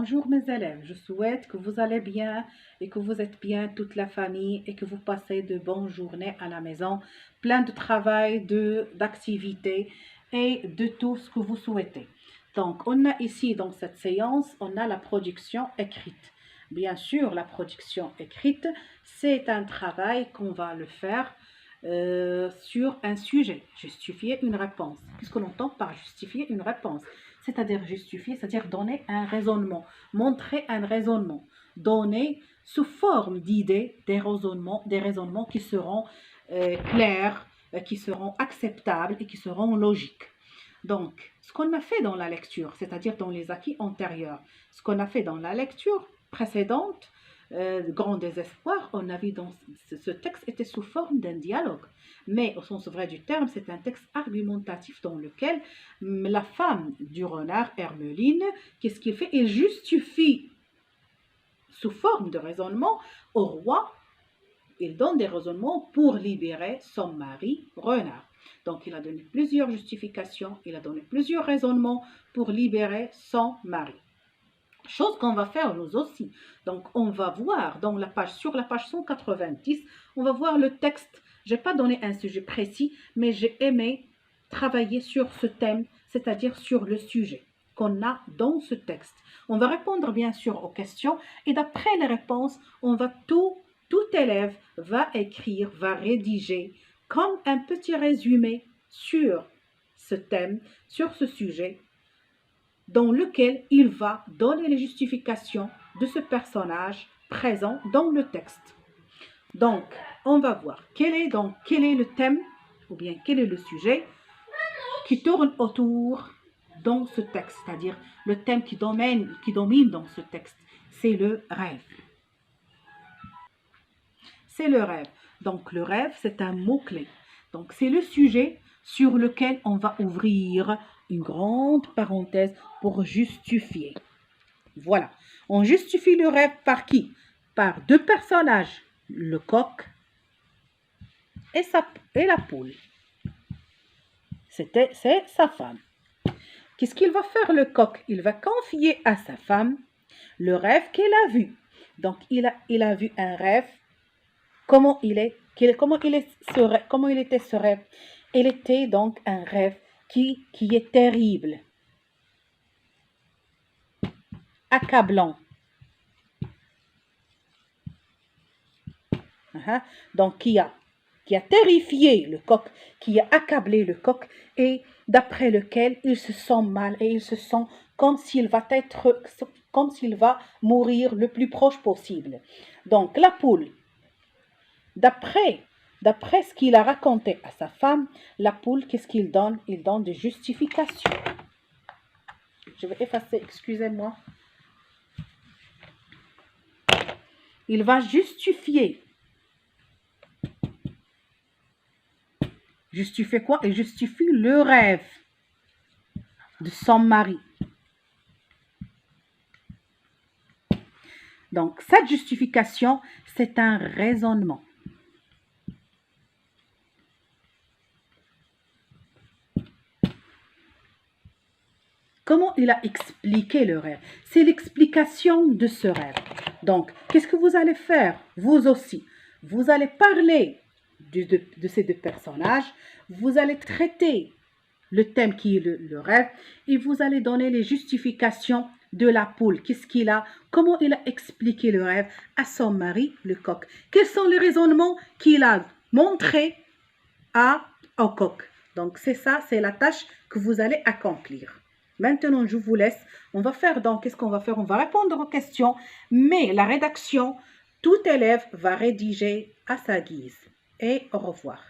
Bonjour mes élèves, je souhaite que vous allez bien et que vous êtes bien toute la famille et que vous passez de bonnes journées à la maison, plein de travail, d'activités et de tout ce que vous souhaitez. Donc, on a ici dans cette séance, on a la production écrite. Bien sûr, la production écrite, c'est un travail qu'on va le faire sur un sujet, justifier une réponse. Qu'est-ce que l'on entend par justifier une réponse? C'est-à-dire justifier, c'est-à-dire donner un raisonnement, montrer un raisonnement, donner sous forme d'idées des raisonnements qui seront clairs, qui seront acceptables et qui seront logiques. Donc, ce qu'on a fait dans la lecture, c'est-à-dire dans les acquis antérieurs, ce qu'on a fait dans la lecture précédente, grand désespoir, on a vu dans ce texte était sous forme d'un dialogue. Mais au sens vrai du terme, c'est un texte argumentatif dans lequel la femme du renard, Hermeline, qu'est-ce qu'il fait? Il justifie sous forme de raisonnement au roi, il donne des raisonnements pour libérer son mari renard. Donc il a donné plusieurs justifications, il a donné plusieurs raisonnements pour libérer son mari. Chose qu'on va faire nous aussi. Donc, on va voir sur la page 190, on va voir le texte. Je n'ai pas donné un sujet précis, mais j'ai aimé travailler sur ce thème, c'est-à-dire sur le sujet qu'on a dans ce texte. On va répondre bien sûr aux questions et d'après les réponses, tout élève va écrire, va rédiger comme un petit résumé sur ce thème, sur ce sujet, dans lequel il va donner les justifications de ce personnage présent dans le texte. Donc, on va voir quel est le thème ou bien quel est le sujet qui tourne autour dans ce texte, c'est-à-dire le thème qui domine dans ce texte, c'est le rêve. C'est le rêve. Donc, le rêve, c'est un mot-clé. Donc, c'est le sujet sur lequel on va ouvrir une grande parenthèse pour justifier. Voilà. On justifie le rêve par qui? Par deux personnages, le coq et la poule. C'est sa femme. Qu'est-ce qu'il va faire le coq? Il va confier à sa femme le rêve qu'elle a vu. Donc, il a vu un rêve. Comment il était ce rêve? Il était donc un rêve qui est terrible, accablant. Donc, qui a terrifié le coq, qui a accablé le coq et d'après lequel il se sent mal et il se sent comme s'il va mourir le plus proche possible. Donc, la poule, d'après ce qu'il a raconté à sa femme, la poule, qu'est-ce qu'il donne? Il donne des justifications. Je vais effacer, excusez-moi. Il va justifier. Justifier quoi? Il justifie le rêve de son mari. Donc, cette justification, c'est un raisonnement. Comment il a expliqué le rêve? C'est l'explication de ce rêve. Donc, qu'est-ce que vous allez faire? Vous aussi, vous allez parler de ces deux personnages, vous allez traiter le thème qui est le rêve et vous allez donner les justifications de la poule. Qu'est-ce qu'il a? Comment il a expliqué le rêve à son mari, le coq? Quels sont les raisonnements qu'il a montrés au coq? Donc, c'est ça, c'est la tâche que vous allez accomplir. Maintenant, je vous laisse. On va faire donc, qu'est-ce qu'on va faire? On va répondre aux questions, mais la rédaction, tout élève va rédiger à sa guise. Et au revoir.